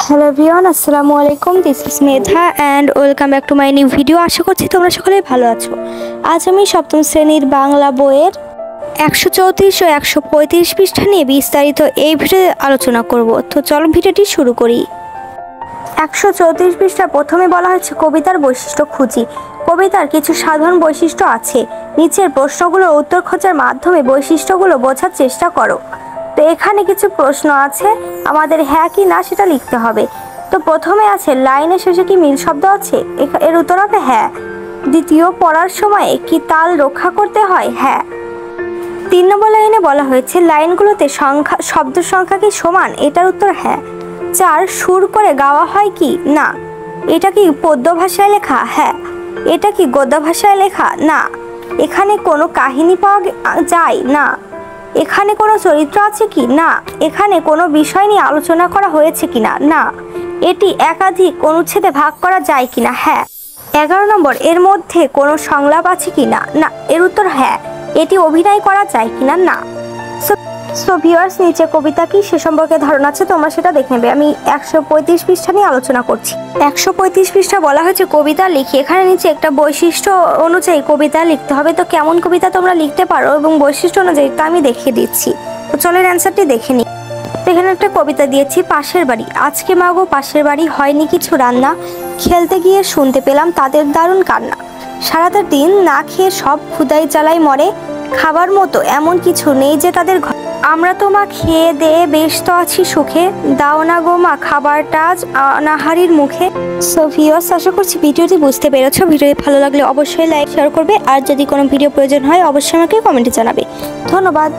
Hello everyone, আসসালামু আলাইকুম। This is Medha and welcome back to my new video. আশা করছি তোমরা সকলেই ভালো আছো। আজ আমি সপ্তম শ্রেণীর বাংলা বইয়ের 134 ও 135 পৃষ্ঠা নিয়ে বিস্তারিত এই ভিডিওতে আলোচনা করব। তো চলো ভিডিওটি শুরু করি। 134 পৃষ্ঠা প্রথমে বলা হয়েছে কবিতার বৈশিষ্ট্য খুঁজি। কবিতার কিছু সাধারণ বৈশিষ্ট্য আছে, নিচের প্রশ্নগুলোর উত্তর খোঁজার মাধ্যমে বৈশিষ্ট্যগুলো বোঝার চেষ্টা করো। তো এখানে কিছু প্রশ্ন আছে, আমাদের হ্যাঁ কি না সেটা লিখতে হবে। তো প্রথমে আছে লাইনের শেষে কি মিল শব্দ আছে, এর উত্তর হবে হ্যাঁ। দ্বিতীয়, পড়ার সময় কি তাল রক্ষা করতে হয়, হ্যাঁ। 3 নম্বর লাইনে বলা হয়েছে লাইনগুলোতে শব্দ সংখ্যা কি সমান, এটার উত্তর হ্যাঁ। 4, সুর করে গাওয়া হয় কি, না। এটা কি পদ্য ভাষায় লেখা, হ্যাঁ। এটা কি গদ্য ভাষায় লেখা, না। এখানে কোনো কাহিনী পাওয়া যায়, না। এখানে কোনো চরিত্র আছে কি, না। এখানে কোনো বিষয় নিয়ে আলোচনা করা হয়েছে কিনা, না। এটি একাধিক অনুচ্ছেদে ভাগ করা যায় কিনা, হ্যাঁ। 11 নম্বর, এর মধ্যে কোনো সংলাপ আছে কিনা, না। এর উত্তর হ্যাঁ। এটি অভিনয় করা যায় কিনা, না। সো ভিউয়ার্স, নিচে কবিতা কি সে সম্পর্কে ধারণা আছে, তোমরা সেটা দেখে নেবে। আমি 135 পৃষ্ঠা নিয়ে আলোচনা করছি। 135 পৃষ্ঠা বলা হয়েছে কবিতা লিখি। এখানে নিচে একটা বৈশিষ্ট্য অনুযায়ী কবিতা লিখতে হবে। তো কেমন কবিতা তোমরা লিখতে পারো এবং বৈশিষ্ট্য অনুযায়ী তা আমি দেখিয়ে দিচ্ছি। তো চলো অ্যান্সারটি দেখে নিই। এখানে একটা কবিতা দিয়েছি, পাশের বাড়ি। আজকে মাগো পাশের বাড়ি হয়নি কিছু রান্না, খেলতে গিয়ে শুনতে পেলাম তাদের দারুণ কান্না। সারাটা দিন না খেয়ে সব ক্ষুধায় জ্বালাই মরে, খাবার মতো এমন কিছু নেই যে তাদের ঘরে। আমরা তো মা খেয়ে দেয়ে বেশ তো আছি সুখে, দাও না গো মা খাবারটা আজ অনাহারীর মুখে। সো ভিউয়ার্স, আশা করছি ভিডিওটি বুঝতে পেরেছো। ভিডিওটি ভালো লাগলে অবশ্যই লাইক শেয়ার করবে, আর যদি কোনো ভিডিও প্রয়োজন হয় অবশ্যই আমাকে কমেন্টে জানাবে। ধন্যবাদ।